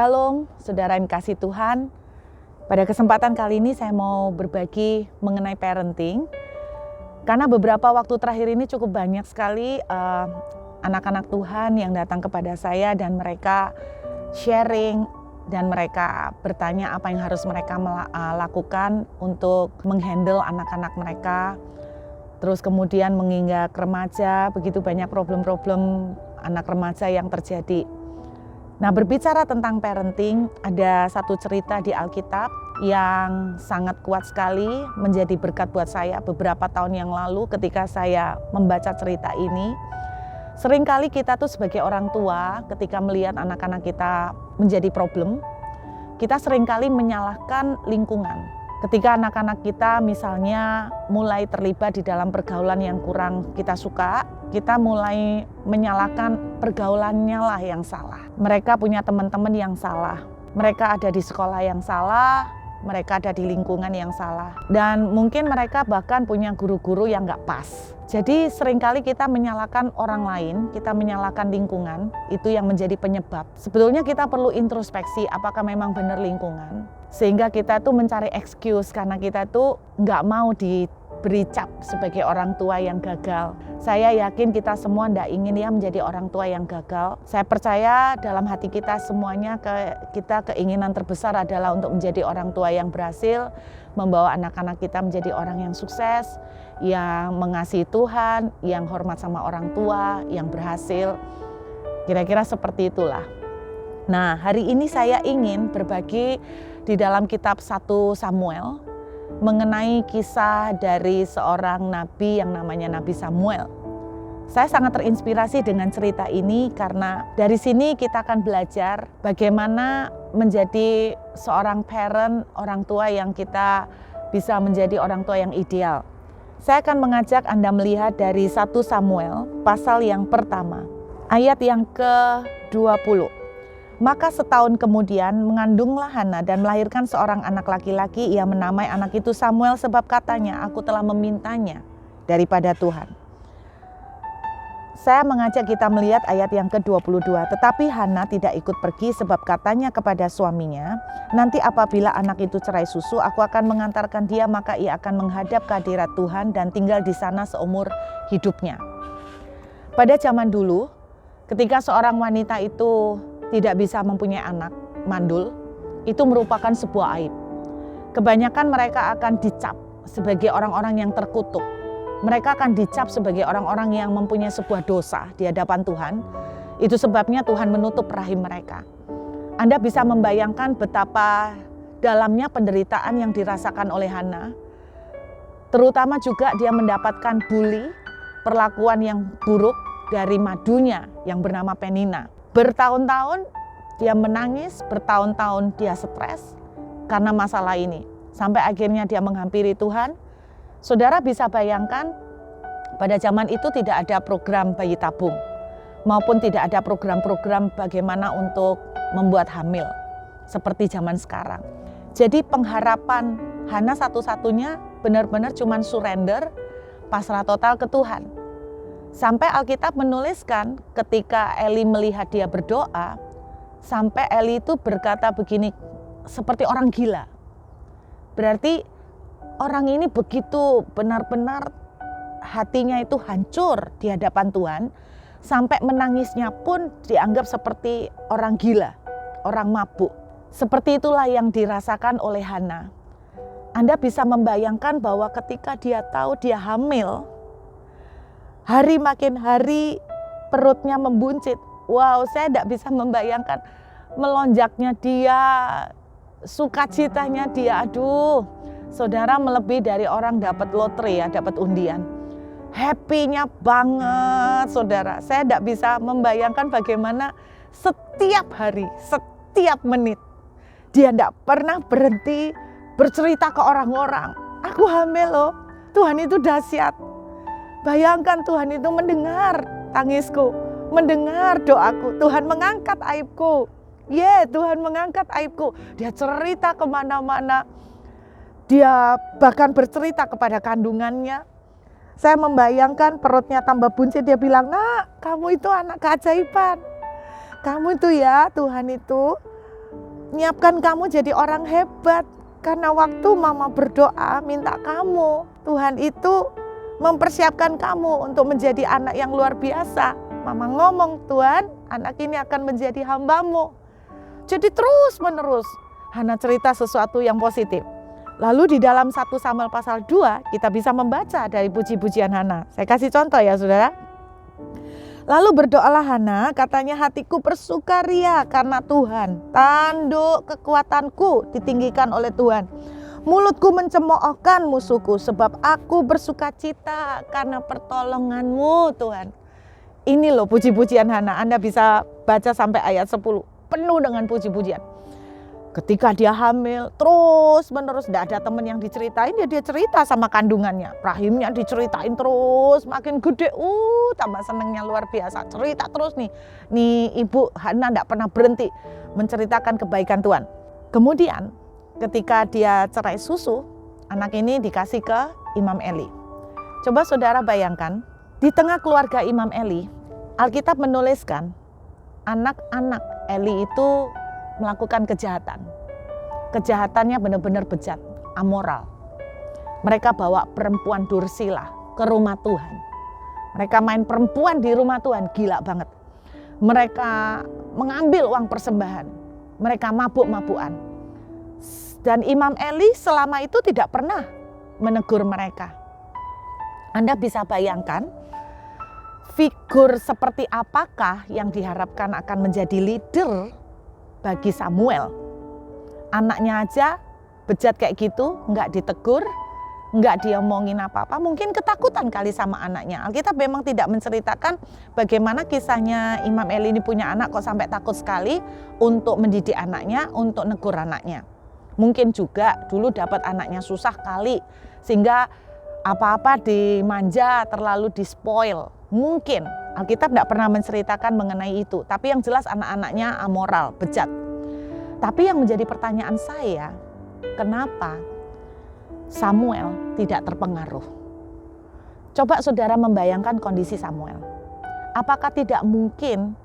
Shalom, saudara yang kasih Tuhan. Pada kesempatan kali ini saya mau berbagi mengenai parenting. Karena beberapa waktu terakhir ini cukup banyak sekali anak-anak Tuhan yang datang kepada saya dan mereka sharing dan mereka bertanya apa yang harus mereka lakukan untuk menghandle anak-anak mereka. Terus kemudian menginjak remaja, begitu banyak problem-problem anak remaja yang terjadi. Nah, berbicara tentang parenting, ada satu cerita di Alkitab yang sangat kuat sekali menjadi berkat buat saya beberapa tahun yang lalu ketika saya membaca cerita ini. Seringkali kita tuh sebagai orang tua ketika melihat anak-anak kita menjadi problem, kita seringkali menyalahkan lingkungan. Ketika anak-anak kita misalnya mulai terlibat di dalam pergaulan yang kurang kita suka, kita mulai menyalahkan pergaulannya lah yang salah. Mereka punya teman-teman yang salah, mereka ada di sekolah yang salah, mereka ada di lingkungan yang salah. Dan mungkin mereka bahkan punya guru-guru yang nggak pas. Jadi seringkali kita menyalahkan orang lain, kita menyalahkan lingkungan, itu yang menjadi penyebab. Sebetulnya kita perlu introspeksi apakah memang benar lingkungan. Sehingga kita tuh mencari excuse karena kita tuh nggak mau diberi cap sebagai orang tua yang gagal. Saya yakin kita semua nggak ingin ya menjadi orang tua yang gagal. Saya percaya dalam hati kita semuanya kita keinginan terbesar adalah untuk menjadi orang tua yang berhasil, membawa anak-anak kita menjadi orang yang sukses, yang mengasihi Tuhan, yang hormat sama orang tua, yang berhasil. Kira-kira seperti itulah. Nah, hari ini saya ingin berbagi di dalam kitab 1 Samuel mengenai kisah dari seorang nabi yang namanya Nabi Samuel. Saya sangat terinspirasi dengan cerita ini karena dari sini kita akan belajar bagaimana menjadi seorang parent, orang tua yang kita bisa menjadi orang tua yang ideal. Saya akan mengajak Anda melihat dari 1 Samuel pasal yang pertama, ayat yang ke-20. Maka setahun kemudian mengandunglah Hana dan melahirkan seorang anak laki-laki. Ia menamai anak itu Samuel sebab katanya, aku telah memintanya daripada Tuhan. Saya mengajak kita melihat ayat yang ke-22. Tetapi Hana tidak ikut pergi sebab katanya kepada suaminya, nanti apabila anak itu cerai susu, aku akan mengantarkan dia, maka ia akan menghadap kehadirat Tuhan dan tinggal di sana seumur hidupnya. Pada zaman dulu, ketika seorang wanita itu tidak bisa mempunyai anak mandul, itu merupakan sebuah aib. Kebanyakan mereka akan dicap sebagai orang-orang yang terkutuk. Mereka akan dicap sebagai orang-orang yang mempunyai sebuah dosa di hadapan Tuhan. Itu sebabnya Tuhan menutup rahim mereka. Anda bisa membayangkan betapa dalamnya penderitaan yang dirasakan oleh Hana. Terutama juga dia mendapatkan bully, perlakuan yang buruk dari madunya yang bernama Penina. Bertahun-tahun dia menangis, bertahun-tahun dia stres karena masalah ini. Sampai akhirnya dia menghampiri Tuhan. Saudara bisa bayangkan pada zaman itu tidak ada program bayi tabung maupun tidak ada program-program bagaimana untuk membuat hamil seperti zaman sekarang. Jadi pengharapan Hana satu-satunya benar-benar cuma surrender, pasrah total ke Tuhan. Sampai Alkitab menuliskan ketika Eli melihat dia berdoa, sampai Eli itu berkata begini, seperti orang gila. Berarti orang ini begitu benar-benar hatinya itu hancur di hadapan Tuhan, sampai menangisnya pun dianggap seperti orang gila, orang mabuk. Seperti itulah yang dirasakan oleh Hana. Anda bisa membayangkan bahwa ketika dia tahu dia hamil, hari makin hari perutnya membuncit. Wow, saya tidak bisa membayangkan melonjaknya dia, sukacitanya dia. Aduh, saudara melebihi dari orang dapat lotre ya, dapat undian. Happy-nya banget saudara. Saya tidak bisa membayangkan bagaimana setiap hari, setiap menit dia tidak pernah berhenti bercerita ke orang-orang. Aku hamil loh, Tuhan itu dahsyat. Bayangkan Tuhan itu mendengar tangisku, mendengar doaku. Tuhan mengangkat aibku. Tuhan mengangkat aibku. Dia cerita kemana-mana. Dia bahkan bercerita kepada kandungannya. Saya membayangkan perutnya tambah buncit. Dia bilang, nak, kamu itu anak keajaiban. Kamu itu ya, Tuhan itu nyiapkan kamu jadi orang hebat. Karena waktu mama berdoa minta kamu, Tuhan itu mempersiapkan kamu untuk menjadi anak yang luar biasa. Mama ngomong, Tuhan, anak ini akan menjadi hamba-Mu. Jadi terus menerus Hana cerita sesuatu yang positif. Lalu di dalam 1 Samuel pasal 2 kita bisa membaca dari puji-pujian Hana. Saya kasih contoh ya saudara. Lalu berdoalah Hana, katanya hatiku bersukaria karena Tuhan. Tanduk kekuatanku ditinggikan oleh Tuhan. Mulutku mencemoohkan musuhku sebab aku bersukacita karena pertolongan-Mu Tuhan. Ini loh puji-pujian Hana. Anda bisa baca sampai ayat 10. Penuh dengan puji-pujian. Ketika dia hamil, terus menerus tidak ada teman yang diceritain, dia cerita sama kandungannya. Rahimnya diceritain terus, makin gede, tambah senengnya luar biasa. Cerita terus nih Ibu Hana tidak pernah berhenti menceritakan kebaikan Tuhan. Kemudian ketika dia cerai susu, anak ini dikasih ke Imam Eli. Coba saudara bayangkan, di tengah keluarga Imam Eli, Alkitab menuliskan anak-anak Eli itu melakukan kejahatan. Kejahatannya benar-benar bejat, amoral. Mereka bawa perempuan Dursila ke rumah Tuhan. Mereka main perempuan di rumah Tuhan, gila banget. Mereka mengambil uang persembahan. Mereka mabuk-mabukan. Dan Imam Eli selama itu tidak pernah menegur mereka. Anda bisa bayangkan figur seperti apakah yang diharapkan akan menjadi leader bagi Samuel. Anaknya aja bejat kayak gitu, nggak ditegur, nggak diomongin apa-apa, mungkin ketakutan kali sama anaknya. Alkitab memang tidak menceritakan bagaimana kisahnya Imam Eli ini punya anak kok sampai takut sekali untuk mendidik anaknya, untuk negur anaknya. Mungkin juga dulu dapat anaknya susah kali, sehingga apa-apa dimanja, terlalu dispoil. Mungkin Alkitab tidak pernah menceritakan mengenai itu, tapi yang jelas anak-anaknya amoral, bejat. Tapi yang menjadi pertanyaan saya, kenapa Samuel tidak terpengaruh? Coba saudara membayangkan kondisi Samuel. Apakah tidak mungkin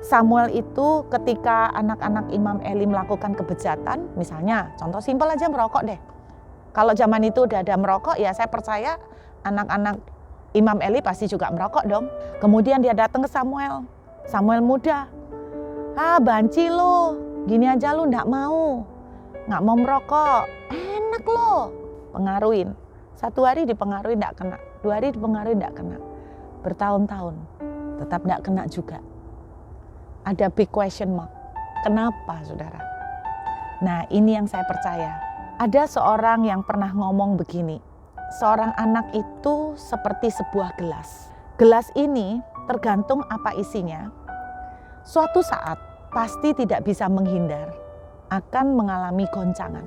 Samuel itu ketika anak-anak Imam Eli melakukan kebejatan, misalnya contoh simpel aja merokok deh. Kalau zaman itu udah ada merokok, ya saya percaya anak-anak Imam Eli pasti juga merokok dong. Kemudian dia datang ke Samuel. Samuel muda. Banci lo, gini aja lo nggak mau merokok. Enak lo, pengaruhin. 1 hari dipengaruhi nggak kena, 2 hari dipengaruhi nggak kena. Bertahun-tahun tetap nggak kena juga. Ada big question mark. Kenapa saudara? Nah ini yang saya percaya. Ada seorang yang pernah ngomong begini. Seorang anak itu seperti sebuah gelas. Gelas ini tergantung apa isinya. Suatu saat pasti tidak bisa menghindar, akan mengalami goncangan.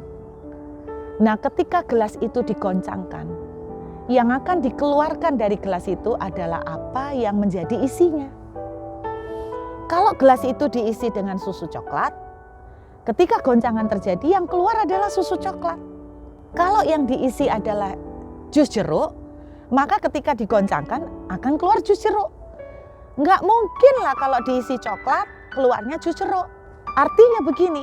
Nah, ketika gelas itu digoncangkan, yang akan dikeluarkan dari gelas itu adalah apa yang menjadi isinya. Kalau gelas itu diisi dengan susu coklat, ketika goncangan terjadi yang keluar adalah susu coklat. Kalau yang diisi adalah jus jeruk, maka ketika digoncangkan akan keluar jus jeruk. Nggak mungkin lah kalau diisi coklat, keluarnya jus jeruk. Artinya begini,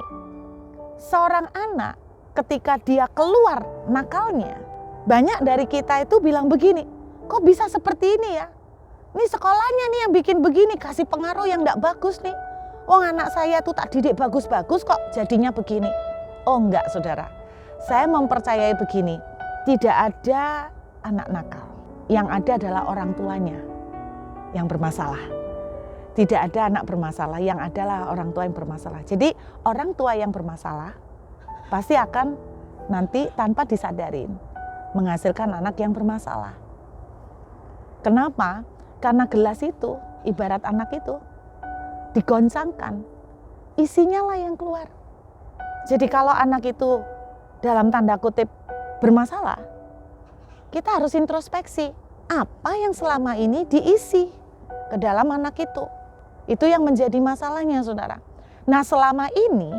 seorang anak ketika dia keluar nakalnya, banyak dari kita itu bilang begini, kok bisa seperti ini ya? Ini sekolahnya nih yang bikin begini, kasih pengaruh yang nggak bagus nih. Oh anak saya tuh tak didik bagus-bagus kok jadinya begini. Oh enggak saudara, saya mempercayai begini. Tidak ada anak nakal, yang ada adalah orang tuanya yang bermasalah. Tidak ada anak bermasalah, yang adalah orang tua yang bermasalah. Jadi orang tua yang bermasalah pasti akan nanti tanpa disadarin menghasilkan anak yang bermasalah. Kenapa? Karena gelas itu, ibarat anak itu, digoncangkan, isinya lah yang keluar. Jadi kalau anak itu dalam tanda kutip bermasalah, kita harus introspeksi apa yang selama ini diisi ke dalam anak itu. Itu yang menjadi masalahnya saudara. Nah selama ini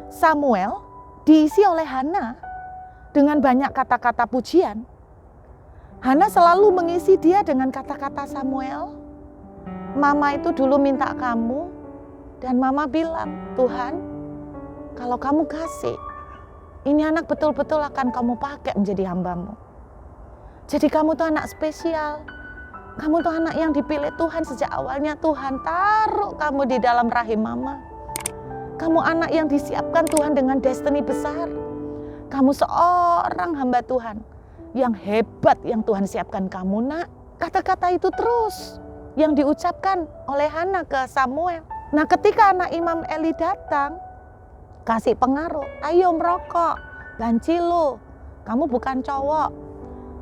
Samuel diisi oleh Hana dengan banyak kata-kata pujian. Hana selalu mengisi dia dengan kata-kata Samuel. Mama itu dulu minta kamu dan mama bilang, Tuhan kalau kamu kasih, ini anak betul-betul akan kamu pakai menjadi hambamu. Jadi kamu tuh anak spesial. Kamu tuh anak yang dipilih Tuhan sejak awalnya. Tuhan taruh kamu di dalam rahim mama. Kamu anak yang disiapkan Tuhan dengan destiny besar. Kamu seorang hamba Tuhan yang hebat yang Tuhan siapkan kamu, nak. Kata-kata itu terus yang diucapkan oleh Hana ke Samuel. Nah, ketika anak Imam Eli datang, kasih pengaruh, ayo merokok, banci lo, kamu bukan cowok.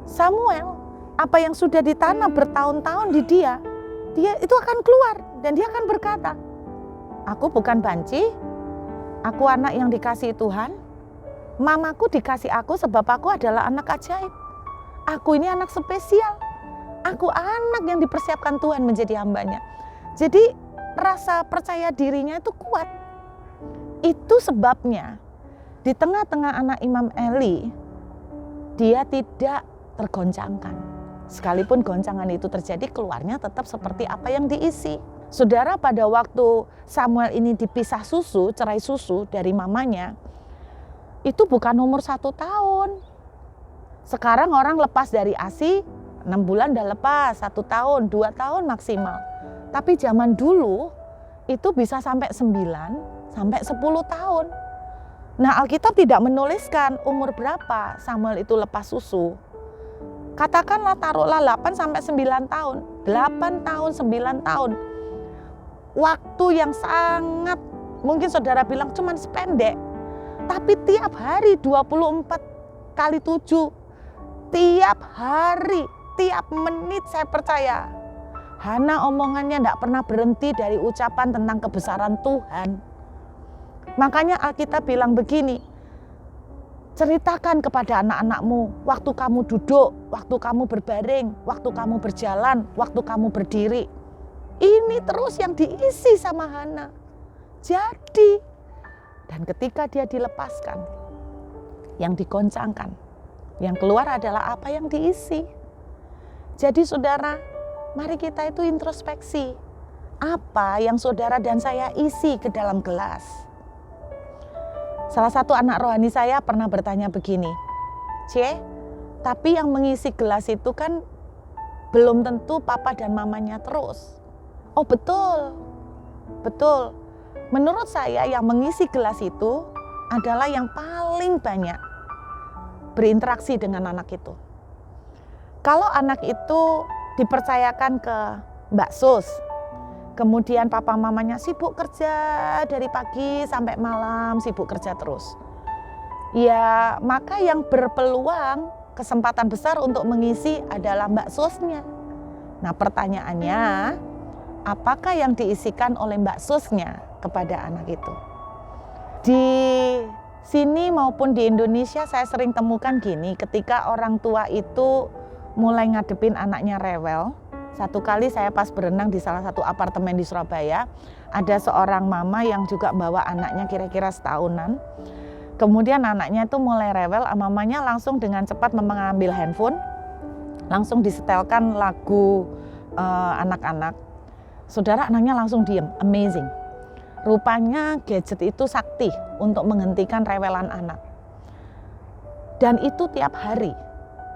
Samuel, apa yang sudah ditanam bertahun-tahun di dia itu akan keluar dan dia akan berkata, aku bukan banci, aku anak yang dikasihi Tuhan, mamaku dikasih aku sebab aku adalah anak ajaib. Aku ini anak spesial, aku anak yang dipersiapkan Tuhan menjadi hambanya. Jadi rasa percaya dirinya itu kuat. Itu sebabnya di tengah-tengah anak Imam Eli, dia tidak tergoncangkan. Sekalipun goncangan itu terjadi, keluarnya tetap seperti apa yang diisi. Saudara, pada waktu Samuel ini dipisah susu, cerai susu dari mamanya, itu bukan umur 1 tahun. Sekarang orang lepas dari ASI, 6 bulan udah lepas, 1 tahun, 2 tahun maksimal. Tapi zaman dulu itu bisa sampai 9, sampai 10 tahun. Nah, Alkitab tidak menuliskan umur berapa Samuel itu lepas susu. Katakanlah taruhlah 8 sampai 9 tahun. 8 tahun, 9 tahun. Waktu yang sangat, mungkin saudara bilang cuman sependek. Tapi tiap hari 24 kali 7. Tiap hari, tiap menit saya percaya. Hana omongannya tidak pernah berhenti dari ucapan tentang kebesaran Tuhan. Makanya Alkitab bilang begini, ceritakan kepada anak-anakmu waktu kamu duduk, waktu kamu berbaring, waktu kamu berjalan, waktu kamu berdiri. Ini terus yang diisi sama Hana. Jadi, dan ketika dia dilepaskan, yang digoncangkan, yang keluar adalah apa yang diisi. Jadi saudara, mari kita itu introspeksi. Apa yang saudara dan saya isi ke dalam gelas? Salah satu anak rohani saya pernah bertanya begini, tapi yang mengisi gelas itu kan belum tentu papa dan mamanya terus. Oh betul, betul. Menurut saya yang mengisi gelas itu adalah yang paling banyak berinteraksi dengan anak itu. Kalau anak itu dipercayakan ke Mbak Sus, kemudian papa mamanya sibuk kerja dari pagi sampai malam, sibuk kerja terus. Ya, maka yang berpeluang kesempatan besar untuk mengisi adalah Mbak Susnya. Nah, pertanyaannya, apakah yang diisikan oleh Mbak Susnya kepada anak itu? Di sini maupun di Indonesia saya sering temukan gini, ketika orang tua itu mulai ngadepin anaknya rewel. Satu kali saya pas berenang di salah satu apartemen di Surabaya, ada seorang mama yang juga bawa anaknya kira-kira setahunan. Kemudian anaknya itu mulai rewel, mamanya langsung dengan cepat mengambil handphone, langsung disetelkan lagu anak-anak. Saudara, anaknya langsung diem, amazing. Rupanya gadget itu sakti untuk menghentikan rewelan anak. Dan itu tiap hari.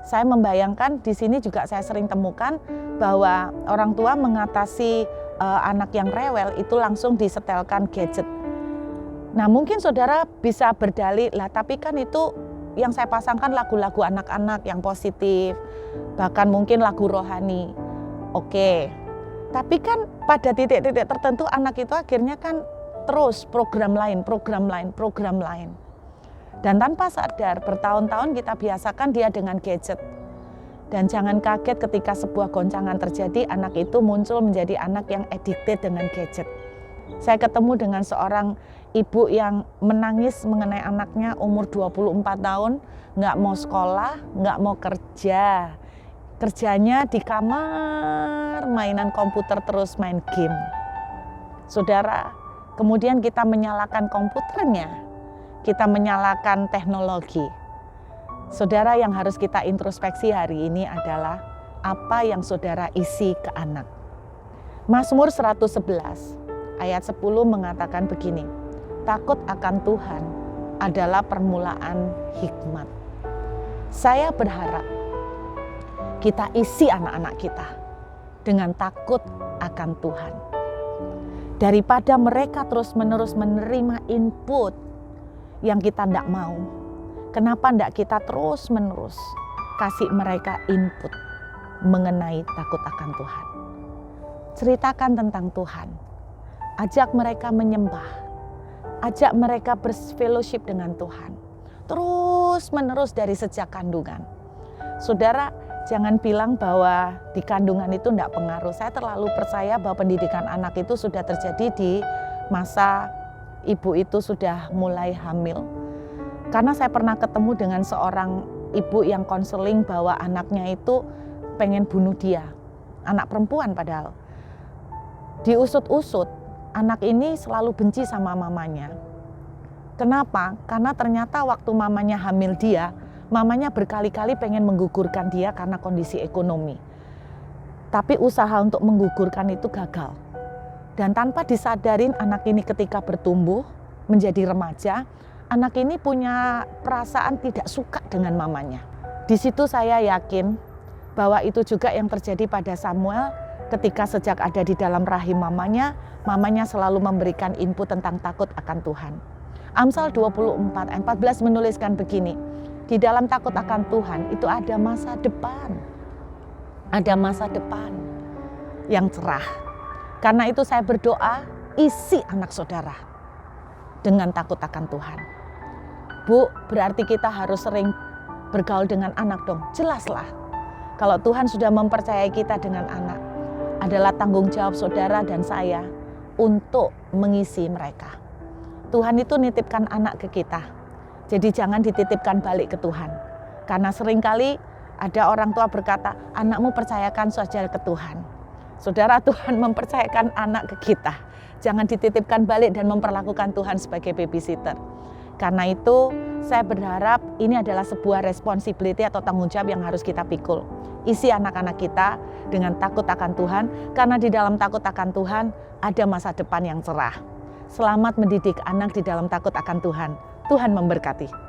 Saya membayangkan di sini juga saya sering temukan bahwa orang tua mengatasi anak yang rewel itu langsung disetelkan gadget. Nah, mungkin saudara bisa berdalih, lah tapi kan itu yang saya pasangkan lagu-lagu anak-anak yang positif, bahkan mungkin lagu rohani. Oke, tapi kan pada titik-titik tertentu anak itu akhirnya kan terus program lain. Dan tanpa sadar bertahun-tahun kita biasakan dia dengan gadget. Dan jangan kaget ketika sebuah goncangan terjadi, anak itu muncul menjadi anak yang addicted dengan gadget. Saya ketemu dengan seorang ibu yang menangis mengenai anaknya umur 24 tahun, nggak mau sekolah, nggak mau kerja. Kerjanya di kamar, mainan komputer terus main game. Saudara, kemudian kita menyalakan komputernya. Kita menyalakan teknologi. Saudara, yang harus kita introspeksi hari ini adalah apa yang saudara isi ke anak. Mazmur 111 ayat 10 mengatakan begini, takut akan Tuhan adalah permulaan hikmat. Saya berharap kita isi anak-anak kita dengan takut akan Tuhan. Daripada mereka terus-menerus menerima input yang kita tidak mau, kenapa tidak kita terus-menerus kasih mereka input mengenai takut akan Tuhan. Ceritakan tentang Tuhan, ajak mereka menyembah, ajak mereka berfellowship dengan Tuhan, terus-menerus dari sejak kandungan. Saudara, jangan bilang bahwa di kandungan itu tidak pengaruh. Saya terlalu percaya bahwa pendidikan anak itu sudah terjadi di masa ibu itu sudah mulai hamil. Karena saya pernah ketemu dengan seorang ibu yang konseling bahwa anaknya itu pengen bunuh dia. Anak perempuan padahal. Diusut-usut, anak ini selalu benci sama mamanya. Kenapa? Karena ternyata waktu mamanya hamil dia, mamanya berkali-kali pengen menggugurkan dia karena kondisi ekonomi. Tapi usaha untuk menggugurkan itu gagal. Dan tanpa disadarin anak ini ketika bertumbuh menjadi remaja, anak ini punya perasaan tidak suka dengan mamanya. Di situ saya yakin bahwa itu juga yang terjadi pada Samuel ketika sejak ada di dalam rahim mamanya selalu memberikan input tentang takut akan Tuhan. Amsal 24 ayat 14 menuliskan begini, di dalam takut akan Tuhan itu ada masa depan. Ada masa depan yang cerah. Karena itu saya berdoa, isi anak saudara dengan takut akan Tuhan. Bu, berarti kita harus sering bergaul dengan anak dong. Jelaslah, kalau Tuhan sudah mempercayai kita dengan anak, adalah tanggung jawab saudara dan saya untuk mengisi mereka. Tuhan itu nitipkan anak ke kita. Jadi jangan dititipkan balik ke Tuhan. Karena seringkali ada orang tua berkata, anakmu percayakan saja ke Tuhan. Saudara, Tuhan mempercayakan anak ke kita. Jangan dititipkan balik dan memperlakukan Tuhan sebagai babysitter. Karena itu saya berharap ini adalah sebuah responsibility atau tanggung jawab yang harus kita pikul. Isi anak-anak kita dengan takut akan Tuhan, karena di dalam takut akan Tuhan ada masa depan yang cerah. Selamat mendidik anak di dalam takut akan Tuhan. Tuhan memberkati.